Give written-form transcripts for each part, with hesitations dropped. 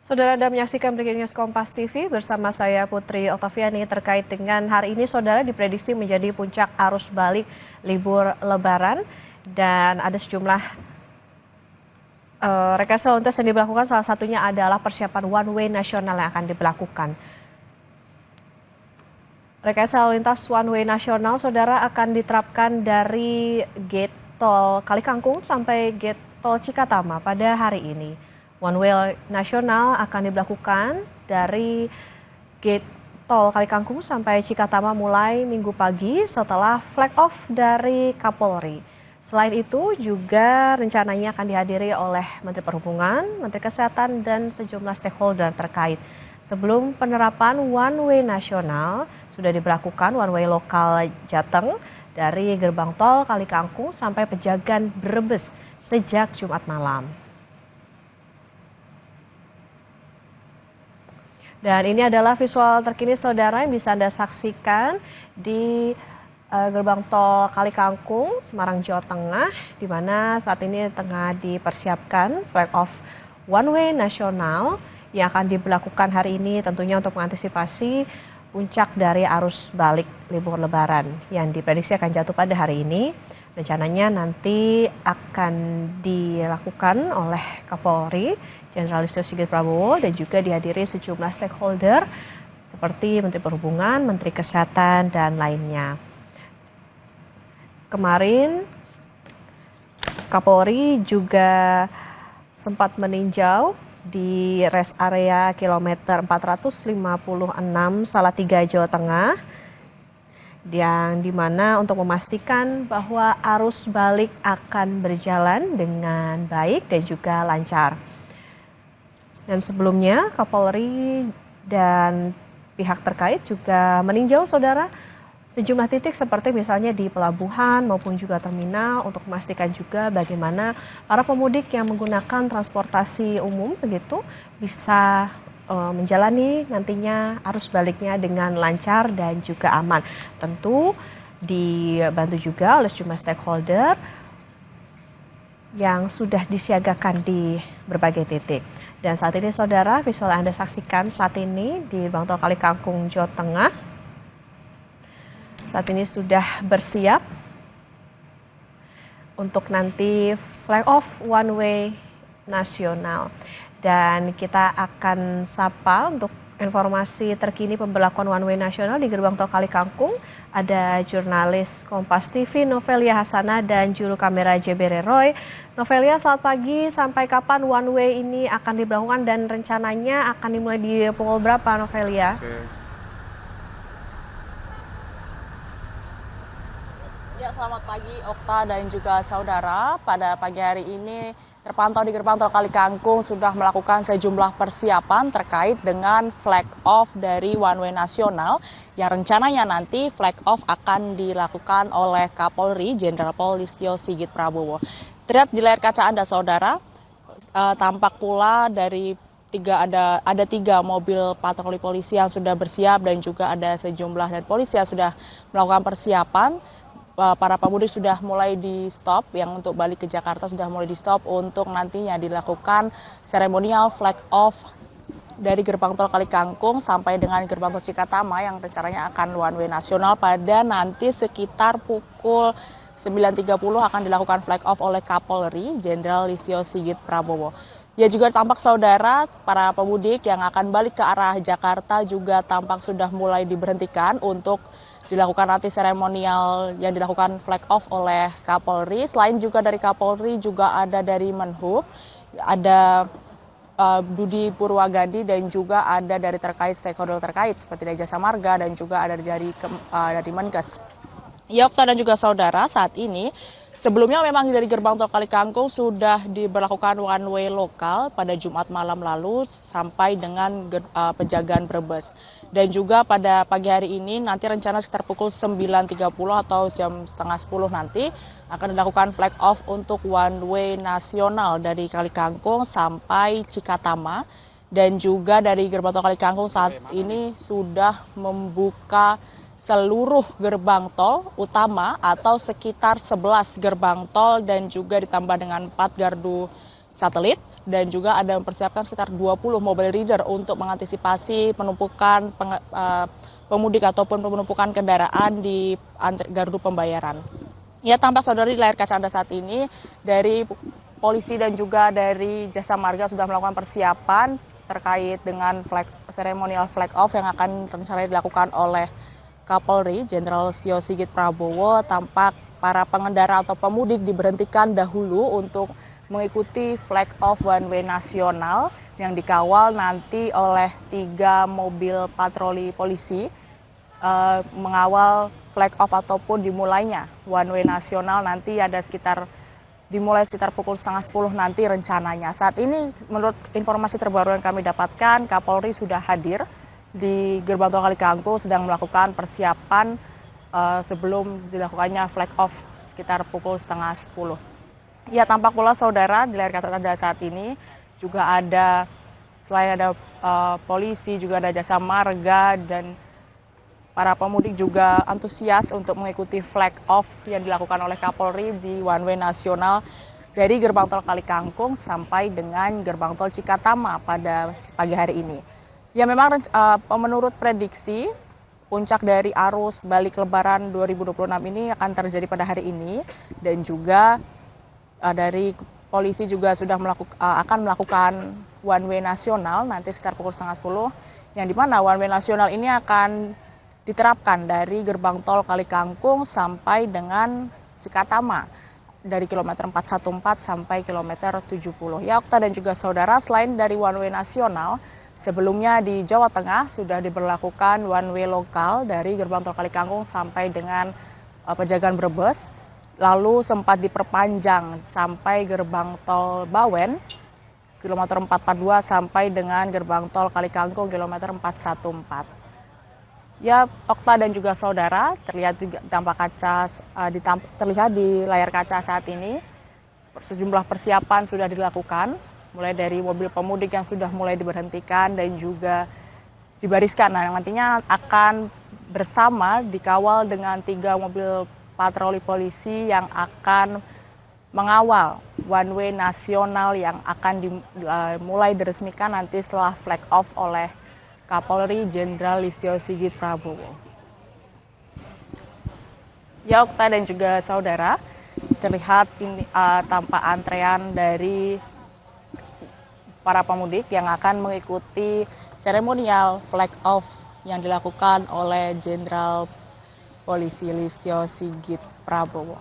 Saudara Anda menyaksikan Breaking News Kompas TV bersama saya Putri Oktaviani terkait dengan hari ini saudara diprediksi menjadi puncak arus balik libur Lebaran dan ada sejumlah rekayasa lalu lintas yang diberlakukan, salah satunya adalah persiapan one way nasional yang akan diberlakukan. Rekayasa lalu lintas one way nasional saudara akan diterapkan dari gate tol Kalikangkung sampai gate tol Cikatama pada hari ini. One way nasional akan diberlakukan dari gate tol Kalikangkung sampai Cikatama mulai Minggu pagi setelah flag off dari Kapolri. Selain itu juga rencananya akan dihadiri oleh Menteri Perhubungan, Menteri Kesehatan, dan sejumlah stakeholder terkait. Sebelum penerapan one way nasional, sudah diberlakukan one way lokal Jateng dari gerbang tol Kalikangkung sampai Pejagan Brebes sejak Jumat malam. Dan ini adalah visual terkini saudara yang bisa Anda saksikan di gerbang tol Kalikangkung, Semarang, Jawa Tengah, di mana saat ini tengah dipersiapkan flag off one way nasional yang akan diberlakukan hari ini tentunya untuk mengantisipasi puncak dari arus balik libur Lebaran yang diprediksi akan jatuh pada hari ini. Rencananya nanti akan dilakukan oleh Kapolri Jenderal Listio Sigit Prabowo dan juga dihadiri sejumlah stakeholder seperti Menteri Perhubungan, Menteri Kesehatan, dan lainnya. Kemarin Kapolri juga sempat meninjau di rest area kilometer 456 Salatiga, Jawa Tengah, yang dimana untuk memastikan bahwa arus balik akan berjalan dengan baik dan juga lancar. Dan sebelumnya Kapolri dan pihak terkait juga meninjau saudara sejumlah titik seperti misalnya di pelabuhan maupun juga terminal untuk memastikan juga bagaimana para pemudik yang menggunakan transportasi umum begitu bisa menjalani nantinya arus baliknya dengan lancar dan juga aman. Tentu dibantu juga oleh sejumlah stakeholder yang sudah disiagakan di berbagai titik. Dan saat ini saudara, visual yang Anda saksikan saat ini di gerbang tol Kalikangkung, Jawa Tengah, saat ini sudah bersiap untuk nanti flag off one way nasional. Dan kita akan sapa untuk informasi terkini pemberlakuan one way nasional di gerbang tol Kalikangkung. Ada jurnalis Kompas TV Novelia Hasanah dan juru kamera JBR Roy. Novelia, selamat pagi. Sampai kapan one way ini akan diberlakukan dan rencananya akan dimulai di pukul berapa, Novelia? Ya, selamat pagi Okta dan juga saudara. Pada pagi hari ini terpantau di gerbang tol Kalikangkung sudah melakukan sejumlah persiapan terkait dengan flag off dari one way nasional yang rencananya nanti flag off akan dilakukan oleh Kapolri Jenderal Pol Listio Sigit Prabowo. Terlihat di layar kaca Anda saudara, tampak pula dari ada tiga mobil patroli polisi yang sudah bersiap dan juga ada sejumlah dan polisi yang sudah melakukan persiapan. Para pemudik sudah mulai di stop, yang untuk balik ke Jakarta sudah mulai di stop untuk nantinya dilakukan seremonial flag off dari gerbang tol Kalikangkung sampai dengan gerbang tol Cikatama yang rencananya akan one way nasional pada nanti sekitar pukul 9.30 akan dilakukan flag off oleh Kapolri Jenderal Listio Sigit Prabowo. Ya, juga tampak saudara para pemudik yang akan balik ke arah Jakarta juga tampak sudah mulai diberhentikan untuk dilakukan nanti seremonial yang dilakukan flag off oleh Kapolri. Selain juga dari Kapolri juga ada dari Menhub, ada Budi Purwagadi dan juga ada dari terkait stakeholder terkait seperti dari Jasa Marga dan juga ada dari Menkes. Yokta dan juga saudara, saat ini sebelumnya memang dari gerbang tol Kalikangkung sudah diberlakukan one way lokal pada Jumat malam lalu sampai dengan Pejagan Brebes. Dan juga pada pagi hari ini nanti rencana sekitar pukul 9.30 atau jam setengah 10 nanti akan dilakukan flag off untuk one way nasional dari Kalikangkung sampai Cikatama. Dan juga dari gerbang tol Kalikangkung saat ini sudah membuka seluruh gerbang tol utama atau sekitar 11 gerbang tol dan juga ditambah dengan 4 gardu satelit, dan juga ada mempersiapkan sekitar 20 mobile reader untuk mengantisipasi penumpukan pemudik ataupun penumpukan kendaraan di gardu pembayaran. Ya, tampak saudari di layar kaca Anda saat ini, dari polisi dan juga dari Jasa Marga sudah melakukan persiapan terkait dengan seremonial flag off yang akan rencananya dilakukan oleh Kapolri Jenderal Listio Sigit Prabowo. Tampak para pengendara atau pemudik diberhentikan dahulu untuk mengikuti flag off one way nasional yang dikawal nanti oleh 3 mobil patroli polisi mengawal flag off ataupun dimulainya one way nasional nanti dimulai sekitar pukul 9:30 nanti rencananya. Saat ini menurut informasi terbaru yang kami dapatkan, Kapolri sudah hadir di gerbang tol Kalikangkung sedang melakukan persiapan sebelum dilakukannya flag off sekitar pukul 9:30. Ya, tampak pula saudara di layar kaca Anda saat ini juga ada, selain ada polisi, juga ada Jasa Marga, dan para pemudik juga antusias untuk mengikuti flag off yang dilakukan oleh Kapolri di one way nasional dari gerbang tol Kalikangkung sampai dengan gerbang tol Cikatama pada pagi hari ini. Ya, memang menurut prediksi puncak dari arus balik Lebaran 2026 ini akan terjadi pada hari ini, dan juga dari polisi juga sudah akan melakukan one way nasional nanti sekitar pukul 9:30, yang dimana one way nasional ini akan diterapkan dari gerbang tol Kalikangkung sampai dengan Cikatama dari kilometer 414 sampai kilometer 70. Ya, Okta dan juga saudara, selain dari one way nasional, sebelumnya di Jawa Tengah sudah diberlakukan one way lokal dari gerbang tol Kalikangkung sampai dengan Pejagaan Brebes. Lalu sempat diperpanjang sampai gerbang tol Bawen, kilometer 442 sampai dengan gerbang tol Kalikangkung, kilometer 414. Ya, Okta dan juga saudara, terlihat juga terlihat di layar kaca saat ini, sejumlah persiapan sudah dilakukan, mulai dari mobil pemudik yang sudah mulai diberhentikan dan juga dibariskan. Nah, yang nantinya akan bersama dikawal dengan 3 mobil patroli polisi yang akan mengawal one way nasional yang akan mulai diresmikan nanti setelah flag off oleh Kapolri Jenderal Listio Sigit Prabowo. Ya, Okta dan juga saudara, terlihat ini tampak antrean dari para pemudik yang akan mengikuti seremonial flag off yang dilakukan oleh Jenderal Polisi Listio Sigit Prabowo.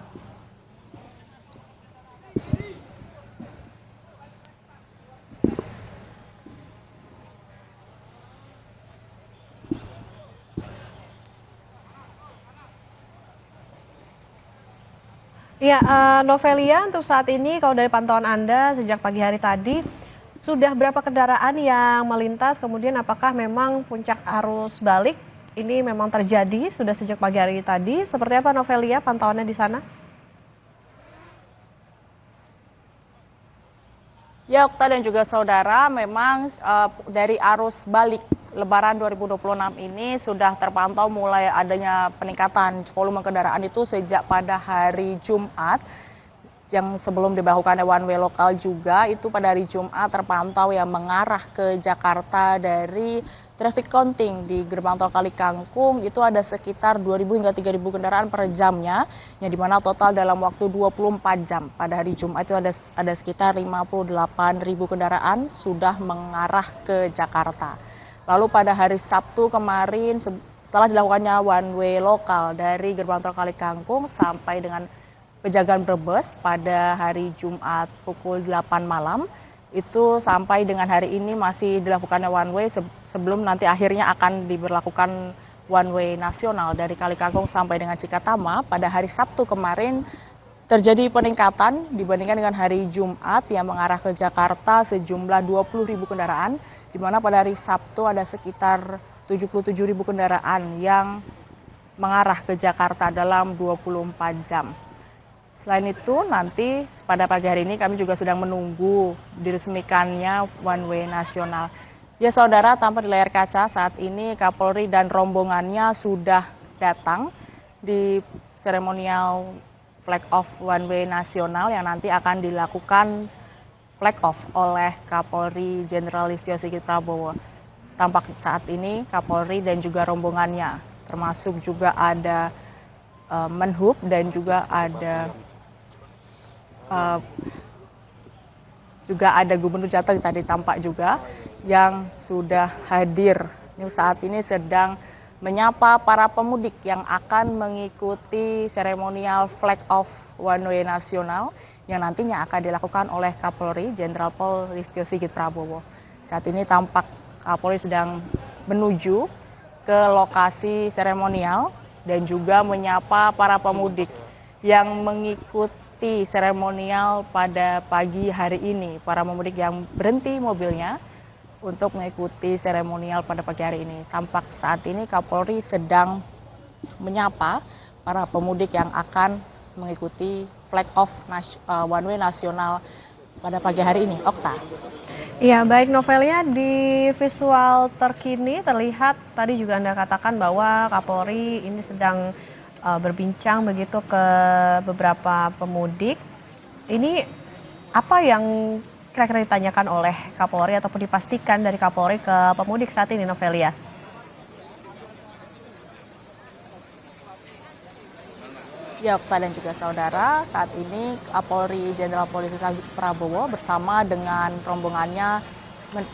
Ya, Novelia, untuk saat ini kalau dari pantauan Anda sejak pagi hari tadi, sudah berapa kendaraan yang melintas, kemudian apakah memang puncak arus balik ini memang terjadi sudah sejak pagi hari tadi? Seperti apa Novelia pantauannya di sana? Ya, Okta dan juga saudara, memang dari arus balik Lebaran 2026 ini sudah terpantau mulai adanya peningkatan volume kendaraan itu sejak pada hari Jumat, yang sebelum diberlakukan one way lokal juga itu pada hari Jumat terpantau yang mengarah ke Jakarta dari traffic counting di gerbang tol Kalikangkung itu ada sekitar 2.000 hingga 3.000 kendaraan per jamnya, yang dimana total dalam waktu 24 jam pada hari Jumat itu ada sekitar 58.000 kendaraan sudah mengarah ke Jakarta. Lalu pada hari Sabtu kemarin setelah dilakukannya one way lokal dari gerbang tol Kalikangkung sampai dengan Pejagaan Brebes pada hari Jumat pukul 8 malam, itu sampai dengan hari ini masih dilakukannya one way sebelum nanti akhirnya akan diberlakukan one way nasional dari Kalikangkung sampai dengan Cikatama. Pada hari Sabtu kemarin terjadi peningkatan dibandingkan dengan hari Jumat yang mengarah ke Jakarta sejumlah 20.000 kendaraan, di mana pada hari Sabtu ada sekitar 77.000 kendaraan yang mengarah ke Jakarta dalam 24 jam. Selain itu, nanti pada pagi hari ini kami juga sedang menunggu diresmikannya one way nasional. Ya saudara, tampak di layar kaca saat ini Kapolri dan rombongannya sudah datang di seremonial flag off one way nasional yang nanti akan dilakukan flag off oleh Kapolri Jenderal Listio Sigit Prabowo. Tampak saat ini Kapolri dan juga rombongannya, termasuk juga ada Menhub dan juga ada Gubernur Jateng tadi tampak juga yang sudah hadir. Ini saat ini sedang menyapa para pemudik yang akan mengikuti seremonial flag off one way nasional yang nantinya akan dilakukan oleh Kapolri Jenderal Pol Listio Sigit Prabowo. Saat ini tampak Kapolri sedang menuju ke lokasi seremonial dan juga menyapa para pemudik yang mengikuti seremonial pada pagi hari ini. Para pemudik yang berhenti mobilnya untuk mengikuti seremonial pada pagi hari ini. Tampak saat ini Kapolri sedang menyapa para pemudik yang akan mengikuti flag off one way nasional pada pagi hari ini. Okta. Ya, baik Novelia, di visual terkini terlihat tadi juga Anda katakan bahwa Kapolri ini sedang berbincang begitu ke beberapa pemudik. Ini apa yang kira-kira ditanyakan oleh Kapolri ataupun dipastikan dari Kapolri ke pemudik saat ini, Novelia? Ya, Okta dan juga saudara, saat ini Kapolri Jenderal Polisi Prabowo bersama dengan rombongannya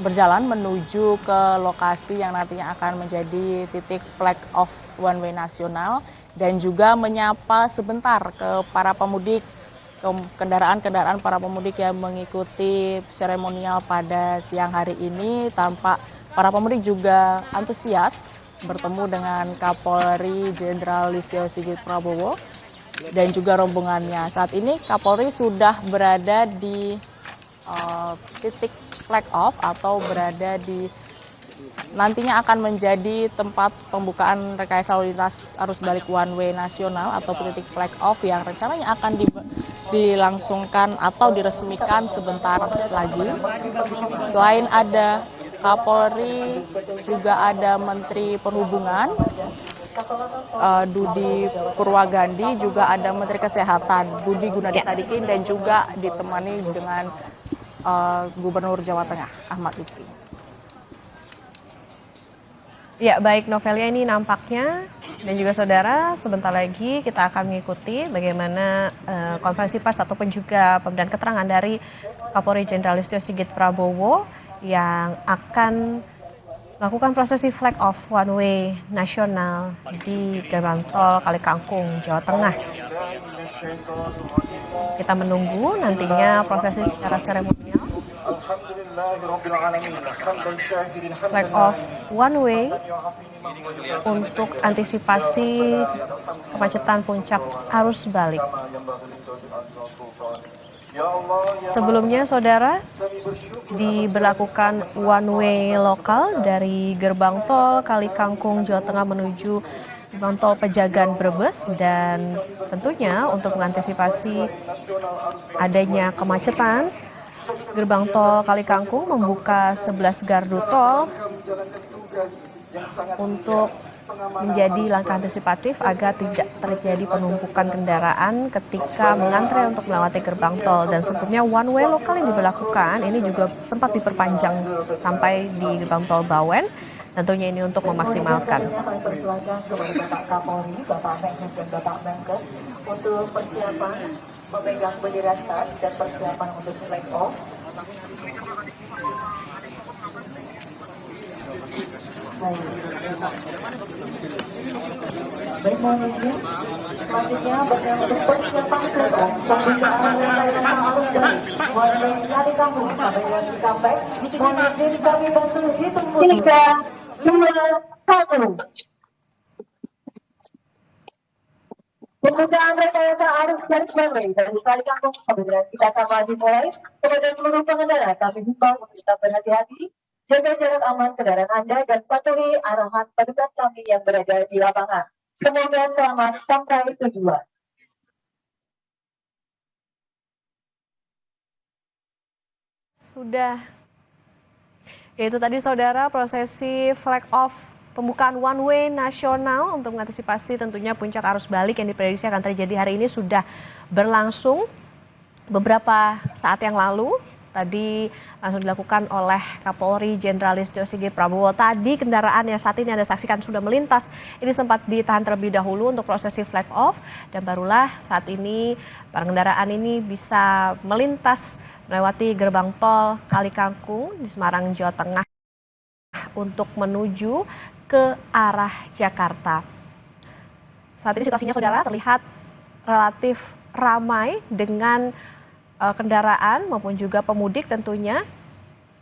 berjalan menuju ke lokasi yang nantinya akan menjadi titik flag off one way nasional dan juga menyapa sebentar ke para pemudik, kendaraan-kendaraan para pemudik yang mengikuti seremonial pada siang hari ini. Tampak para pemudik juga antusias bertemu dengan Kapolri Jenderal Listio Sigit Prabowo dan juga rombongannya. Saat ini Kapolri sudah berada di titik flag off atau berada di nantinya akan menjadi tempat pembukaan rekayasa lalu lintas arus balik one way nasional atau titik flag off yang rencananya akan dilangsungkan atau diresmikan sebentar lagi. Selain ada Kapolri, juga ada Menteri Perhubungan Dudi Purwagandi, juga ada Menteri Kesehatan Budi Gunadi Sadikin dan juga ditemani dengan Gubernur Jawa Tengah Ahmad Lutfi. Ya, baik Novelia, ini nampaknya dan juga saudara sebentar lagi kita akan mengikuti bagaimana konferensi pers ataupun juga pemberian keterangan dari Kapolri Jenderal Listio Sigit Prabowo yang akan melakukan prosesi flag off one way nasional di gerbang tol Kalikangkung, Jawa Tengah. Kita menunggu nantinya prosesi secara seremonial flag off one way untuk antisipasi kemacetan puncak arus balik. Sebelumnya, saudara, diberlakukan one way lokal dari gerbang tol Kalikangkung, Jawa Tengah menuju gerbang tol Pejagan, Brebes, dan tentunya untuk mengantisipasi adanya kemacetan, gerbang tol Kalikangkung membuka 11 gardu tol untuk menjadi langkah antisipatif agar tidak terjadi penumpukan kendaraan ketika mengantre untuk melewati gerbang tol. Dan sebelumnya one way lokal yang diberlakukan ini juga sempat diperpanjang sampai di gerbang tol Bawen. Tentunya ini untuk memaksimalkan. Kami persilakan kepada Bapak Kapolri, Bapak Menhub dan Bapak Menkes untuk persiapan memegang bendera start dan persiapan untuk flag off. Baik, mohon izin. Selanjutnya bagaimana untuk persiapan flag off pembukaan rekayasa arus balik one way Kalikangkung sampai dengan Cikampek. Mohon izin kami bantu hitung mundur. 3, 2, 1. Pembukaan rekayasa arus balik one way dari Kalikangkung sampai dengan Cikampek dimulai. Kepada seluruh pengendara kami himbau untuk tetap berhati-hati, jaga jarak aman kendaraan Anda dan patuhi arahan petugas kami yang berada di lapangan. Semoga selamat sampai tujuan. Sudah. Yaitu tadi saudara prosesi flag off pembukaan one way nasional untuk mengantisipasi tentunya puncak arus balik yang diprediksi akan terjadi hari ini sudah berlangsung beberapa saat yang lalu. tadi langsung dilakukan oleh Kapolri Jenderal Listio Sigit Prabowo. Tadi kendaraan yang saat ini Anda saksikan sudah melintas, ini sempat ditahan terlebih dahulu untuk prosesi flag off, dan barulah saat ini para kendaraan ini bisa melintas melewati gerbang tol Kali Kangkung di Semarang, Jawa Tengah untuk menuju ke arah Jakarta. Saat ini situasinya saudara terlihat relatif ramai dengan kendaraan maupun juga pemudik tentunya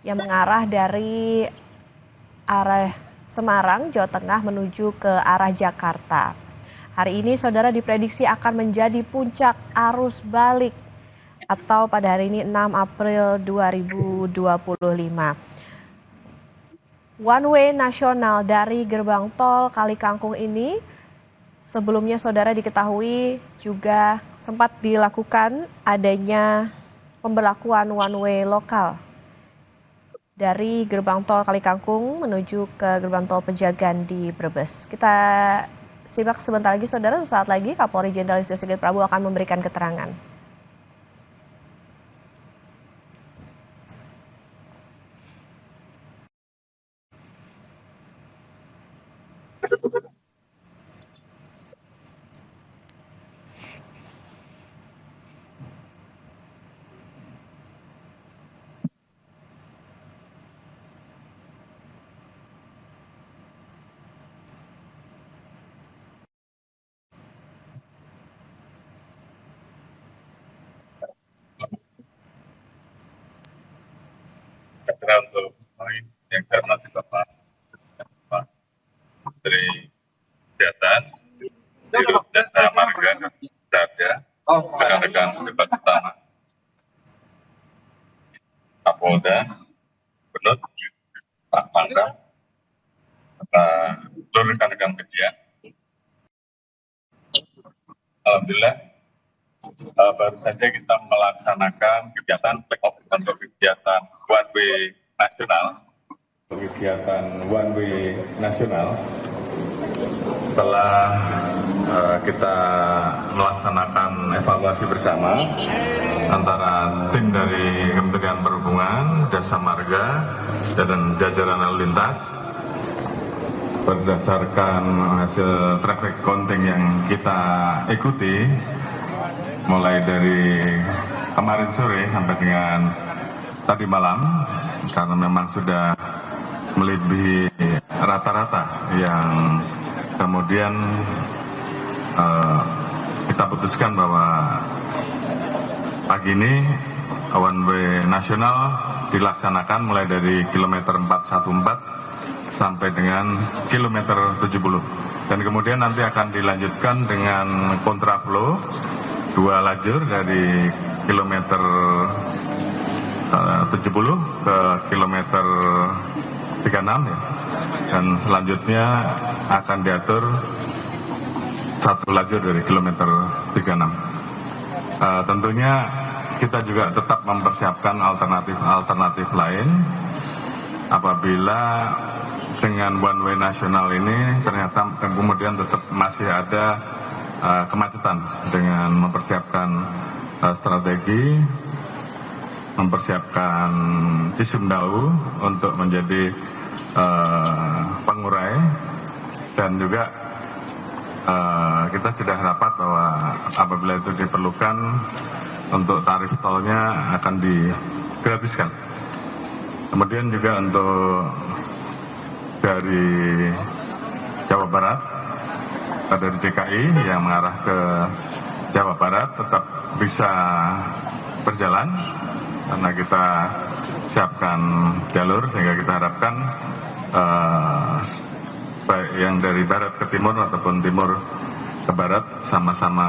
yang mengarah dari arah Semarang, Jawa Tengah menuju ke arah Jakarta. Hari ini saudara diprediksi akan menjadi puncak arus balik atau pada hari ini 6 April 2025. One way nasional dari gerbang tol Kali Kangkung ini sebelumnya saudara diketahui juga sempat dilakukan adanya pemberlakuan one way lokal dari gerbang tol Kali Kangkung menuju ke gerbang tol Pejagan di Brebes. Kita simak sebentar lagi saudara, sesaat lagi Kapolri Jenderal Listio Sigit Prabowo akan memberikan keterangan. Untuk yang saya hormati Bapak Menteri Kesehatan, Dirut Jasa Marga, Sarja, rekan-rekan debat utama, Kapolda, Benut, Pak Pangdam, seluruh rekan-rekan media. Alhamdulillah, baru saja kita melaksanakan kegiatan flag off untuk kegiatan one way nasional. Kegiatan one way nasional setelah kita melaksanakan evaluasi bersama antara tim dari Kementerian Perhubungan, Jasa Marga, dan jajaran lalu lintas berdasarkan hasil track record counting yang kita ikuti mulai dari kemarin sore sampai dengan tadi malam, karena memang sudah melebihi rata-rata yang kemudian kita putuskan bahwa pagi ini one way nasional dilaksanakan mulai dari kilometer 414 sampai dengan kilometer 70, dan kemudian nanti akan dilanjutkan dengan kontraflow 2 lajur dari kilometer 70 ke kilometer 36 ya. Dan selanjutnya akan diatur 1 lajur dari kilometer 36. Tentunya kita juga tetap mempersiapkan alternatif lain apabila dengan one way nasional ini ternyata kemudian tetap masih ada kemacetan, dengan mempersiapkan strategi, mempersiapkan Cisumdawu untuk menjadi pengurai, dan juga kita sudah rapat bahwa apabila itu diperlukan untuk tarif tolnya akan digratiskan. Kemudian juga untuk dari Jawa Barat, dari DKI yang mengarah ke Jawa Barat tetap bisa berjalan karena kita siapkan jalur, sehingga kita harapkan baik yang dari barat ke timur ataupun timur ke barat sama-sama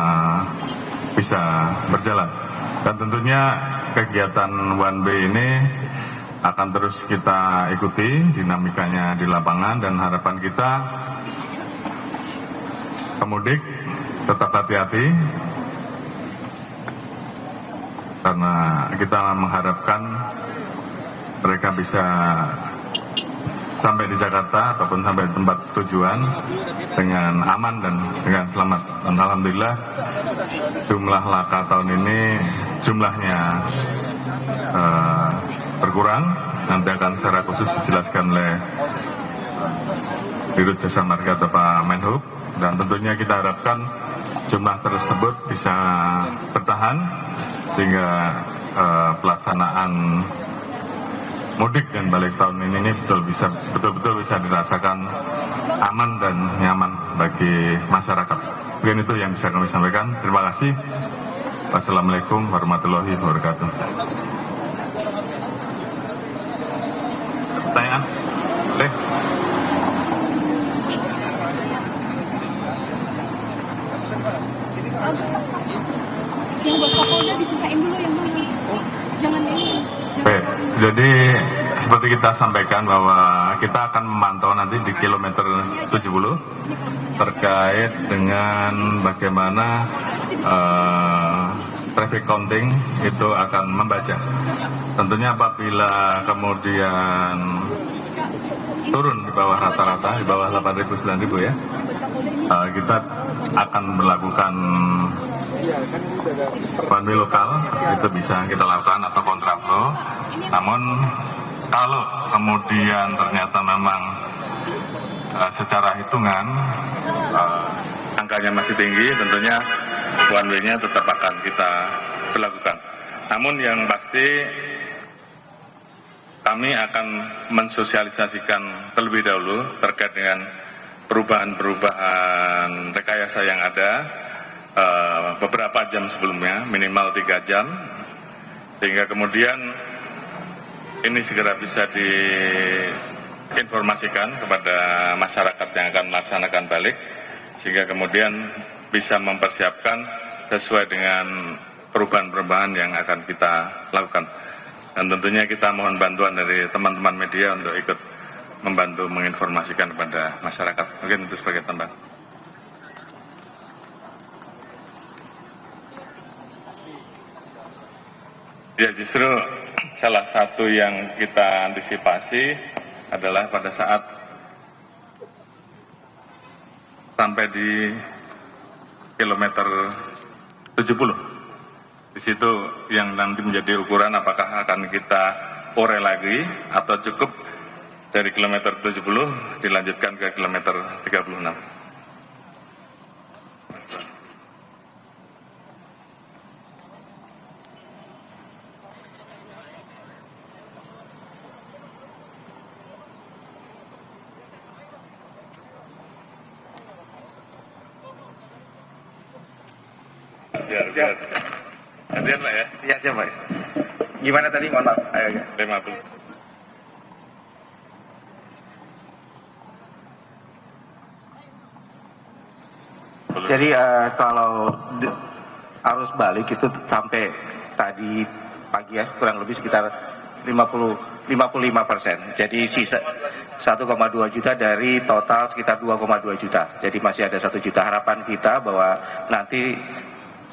bisa berjalan. Dan tentunya kegiatan one way ini akan terus kita ikuti dinamikanya di lapangan, dan harapan kita pemudik tetap hati-hati karena kita mengharapkan mereka bisa sampai di Jakarta ataupun sampai di tempat tujuan dengan aman dan dengan selamat. Dan alhamdulillah jumlah laka tahun ini jumlahnya berkurang. Nanti akan secara khusus dijelaskan oleh Dirut Jasa Marga atau Pak Menhub, dan tentunya kita harapkan jumlah tersebut bisa bertahan sehingga pelaksanaan mudik dan balik tahun ini betul-betul bisa dirasakan aman dan nyaman bagi masyarakat. Mungkin itu yang bisa kami sampaikan. Terima kasih. Wassalamualaikum warahmatullahi wabarakatuh. Pertanyaan? Boleh? Yang buat Kapolda disisain dulu yang mana? Jangan ini. Baik, jadi seperti kita sampaikan bahwa kita akan memantau nanti di kilometer 70 terkait dengan bagaimana traffic counting itu akan membaca. Tentunya apabila kemudian turun di bawah rata-rata, di bawah 8.000, 9.000 ya, kita akan melakukan one way lokal, itu bisa kita lakukan, atau kontraflow. Namun kalau kemudian ternyata memang secara hitungan angkanya masih tinggi, tentunya one way-nya tetap akan kita berlakukan. Namun yang pasti kami akan mensosialisasikan terlebih dahulu terkait dengan perubahan-perubahan rekayasa yang ada beberapa jam sebelumnya, minimal 3 jam, sehingga kemudian ini segera bisa diinformasikan kepada masyarakat yang akan melaksanakan balik, sehingga kemudian bisa mempersiapkan sesuai dengan perubahan-perubahan yang akan kita lakukan. Dan tentunya kita mohon bantuan dari teman-teman media untuk ikut membantu menginformasikan kepada masyarakat. Mungkin itu sebagai tambahan. Ya, justru salah satu yang kita antisipasi adalah pada saat sampai di kilometer 70. Di situ yang nanti menjadi ukuran apakah akan kita ore lagi atau cukup dari kilometer 70 dilanjutkan ke kilometer 36. Siap. Gantian Pak ya? Iya siap Pak. Gimana tadi? Mohon maaf. Ayo. 50. Jadi kalau arus balik itu sampai tadi pagi ya kurang lebih sekitar 55%. Jadi sisa 1,2 juta dari total sekitar 2,2 juta. Jadi masih ada 1 juta. Harapan kita bahwa nanti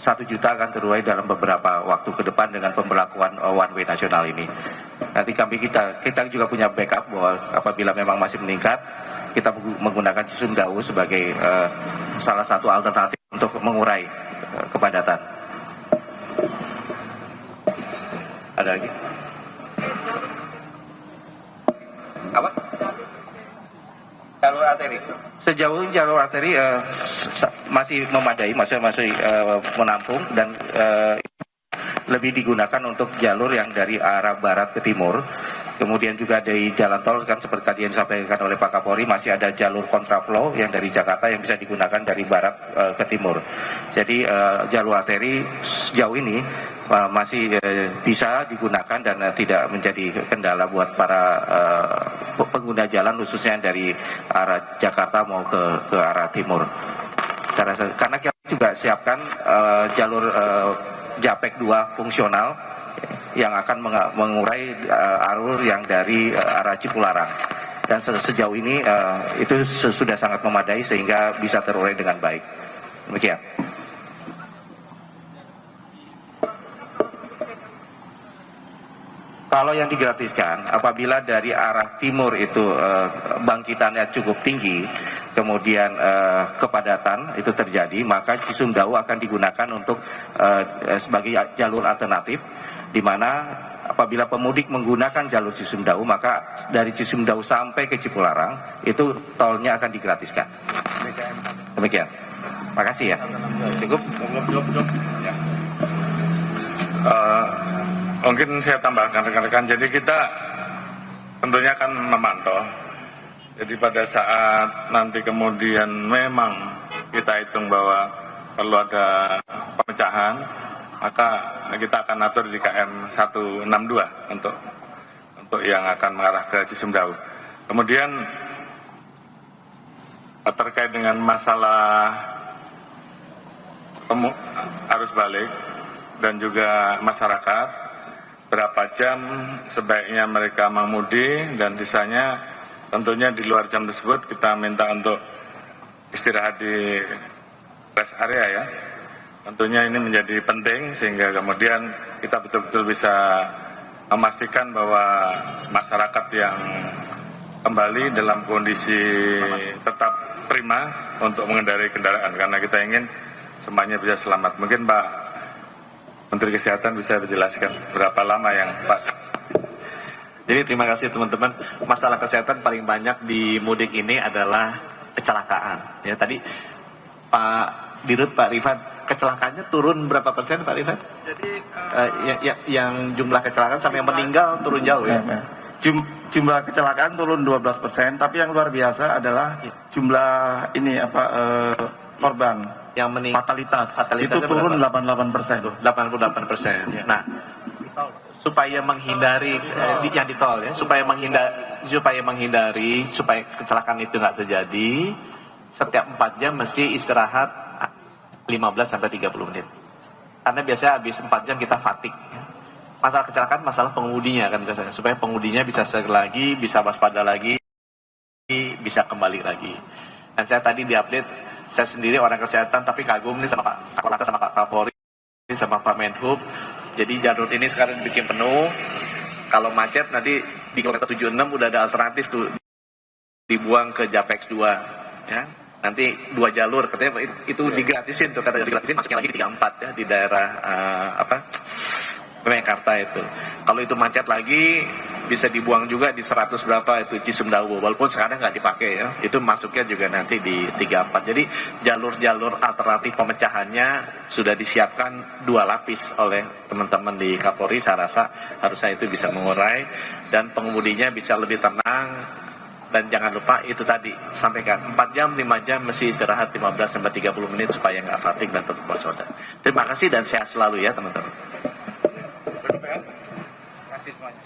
1 juta akan terurai dalam beberapa waktu ke depan dengan pemberlakuan one way nasional ini. Nanti kita juga punya backup bahwa apabila memang masih meningkat, kita menggunakan Cisumdawu sebagai salah satu alternatif untuk mengurai kepadatan. Ada lagi? Apa? Jalur arteri. Sejauh jalur arteri masih memadai, masih menampung dan lebih digunakan untuk jalur yang dari arah barat ke timur. Kemudian juga dari jalan tol kan seperti tadi yang disampaikan oleh Pak Kapolri, masih ada jalur kontraflow yang dari Jakarta yang bisa digunakan dari barat ke timur. Jadi jalur arteri sejauh ini masih bisa digunakan dan tidak menjadi kendala buat para pengguna jalan khususnya dari arah Jakarta mau ke arah timur. Karena kita juga siapkan jalur Japek 2 fungsional yang akan mengurai arus yang dari arah Cipularang. Dan sejauh ini itu sudah sangat memadai sehingga bisa terurai dengan baik. Demikian. Kalau yang digratiskan, apabila dari arah timur itu bangkitannya cukup tinggi, kemudian kepadatan itu terjadi, maka Cisumdawu akan digunakan untuk sebagai jalur alternatif, di mana apabila pemudik menggunakan jalur Cisumdawu, maka dari Cisumdawu sampai ke Cipularang itu tolnya akan digratiskan. Demikian. Makasih ya. Cukup? Ya. Mungkin saya tambahkan rekan-rekan, jadi kita tentunya akan memantau. Jadi pada saat nanti kemudian memang kita hitung bahwa perlu ada pemecahan, maka kita akan atur di KM 162 untuk yang akan mengarah ke Cisumdawu. Kemudian terkait dengan masalah arus balik dan juga masyarakat, berapa jam sebaiknya mereka mengemudi, dan sisanya tentunya di luar jam tersebut kita minta untuk istirahat di rest area ya. Tentunya ini menjadi penting sehingga kemudian kita betul-betul bisa memastikan bahwa masyarakat yang kembali dalam kondisi tetap prima untuk mengendarai kendaraan, karena kita ingin semuanya bisa selamat. Mungkin Pak Menteri Kesehatan bisa dijelaskan berapa lama yang pas. Jadi terima kasih teman-teman. Masalah kesehatan paling banyak di mudik ini adalah kecelakaan. Ya tadi Pak Dirut, Pak Rifat, kecelakaannya turun berapa persen Pak Rifat? Jadi yang jumlah kecelakaan sama yang meninggal turun jauh ya? Jumlah kecelakaan turun 12%, tapi yang luar biasa adalah jumlah ini korban yang fatalitas itu turun 88%. 88%. Ya. Nah, supaya menghindari yang di tol ya, supaya menghindari supaya kecelakaan itu nggak terjadi, setiap 4 jam mesti istirahat 15-30 menit. Karena biasanya habis 4 jam kita fatigue. Masalah kecelakaan, masalah pengemudinya kan biasanya. Supaya pengemudinya bisa seger lagi, bisa waspada lagi, bisa kembali lagi. Dan saya tadi diupdate, saya sendiri orang kesehatan tapi kagum nih sama Pak Kapolres, sama Pak Kapolri, sama Pak Menhub. Jadi jalur ini sekarang bikin penuh. Kalau macet nanti di kilometer 76 udah ada alternatif tuh, dibuang ke Japex 2 ya. Nanti 2 jalur katanya itu digratisin tuh, kata digratisin, masukin lagi di 34 ya di daerah Mekarta itu. Kalau itu macet lagi bisa dibuang juga di 100 berapa itu Cisumdawu, walaupun sekarang nggak dipakai ya. Itu masuknya juga nanti di 34. Jadi jalur-jalur alternatif pemecahannya sudah disiapkan 2 lapis oleh teman-teman di Kapolri. Saya rasa harusnya itu bisa mengurai dan pengemudinya bisa lebih tenang. Dan jangan lupa itu tadi, sampaikan 4 jam, 5 jam mesti istirahat 15-30 menit supaya nggak fatigue dan tetap waspada. Terima kasih dan sehat selalu ya teman-teman. Terima kasih semuanya.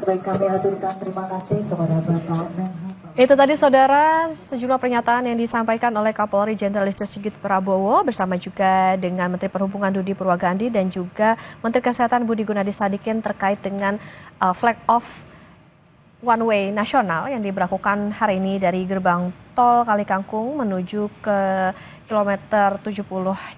Baik, kami aturkan terima kasih kepada Bapak Menhub. Itu tadi saudara sejumlah pernyataan yang disampaikan oleh Kapolri Jenderal Listio Sigit Prabowo bersama juga dengan Menteri Perhubungan Budi Purwagandi dan juga Menteri Kesehatan Budi Gunadi Sadikin terkait dengan flag off one way nasional yang diberlakukan hari ini dari gerbang tol Kalikangkung menuju ke kilometer 70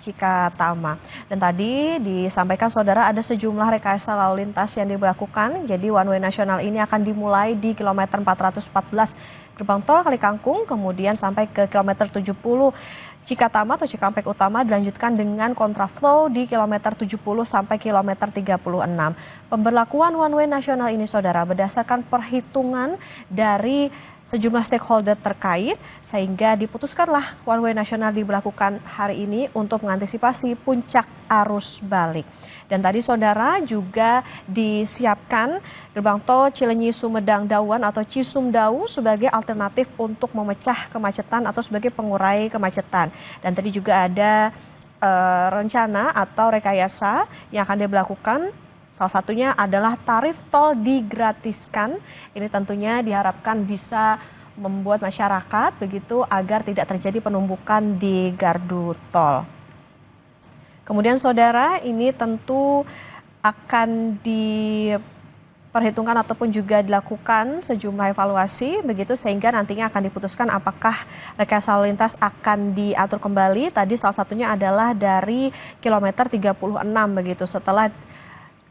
Cikatama. Dan tadi disampaikan saudara ada sejumlah rekayasa lalu lintas yang diberlakukan. Jadi one way nasional ini akan dimulai di kilometer 414 gerbang tol Kalikangkung, kemudian sampai ke kilometer 70 Cikatama atau Cikampek Utama, dilanjutkan dengan kontraflow di kilometer 70 sampai kilometer 36. Pemberlakuan one way nasional ini saudara berdasarkan perhitungan dari sejumlah stakeholder terkait sehingga diputuskanlah one way nasional diberlakukan hari ini untuk mengantisipasi puncak arus balik. Dan tadi saudara juga disiapkan gerbang tol Cilenyi Sumedang Dawan atau Cisumdawu sebagai alternatif untuk memecah kemacetan atau sebagai pengurai kemacetan. Dan tadi juga ada rencana atau rekayasa yang akan diberlakukan. Salah satunya adalah tarif tol digratiskan. Ini tentunya diharapkan bisa membuat masyarakat begitu agar tidak terjadi penumpukan di gardu tol. Kemudian saudara, ini tentu akan diperhitungkan ataupun juga dilakukan sejumlah evaluasi begitu sehingga nantinya akan diputuskan apakah rekayasa lalu lintas akan diatur kembali. Tadi salah satunya adalah dari kilometer 36 begitu, setelah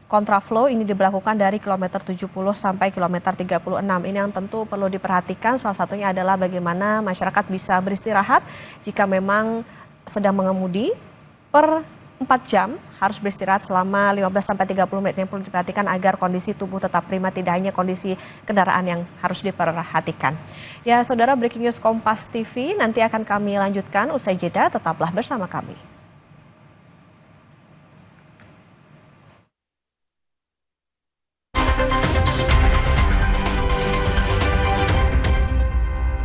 kontraflow ini diberlakukan dari kilometer 70 sampai kilometer 36. Ini yang tentu perlu diperhatikan, salah satunya adalah bagaimana masyarakat bisa beristirahat jika memang sedang mengemudi per 4 jam harus beristirahat selama 15-30 menit yang perlu diperhatikan agar kondisi tubuh tetap prima, tidak hanya kondisi kendaraan yang harus diperhatikan. Ya saudara, Breaking News Kompas TV nanti akan kami lanjutkan usai jeda, tetaplah bersama kami.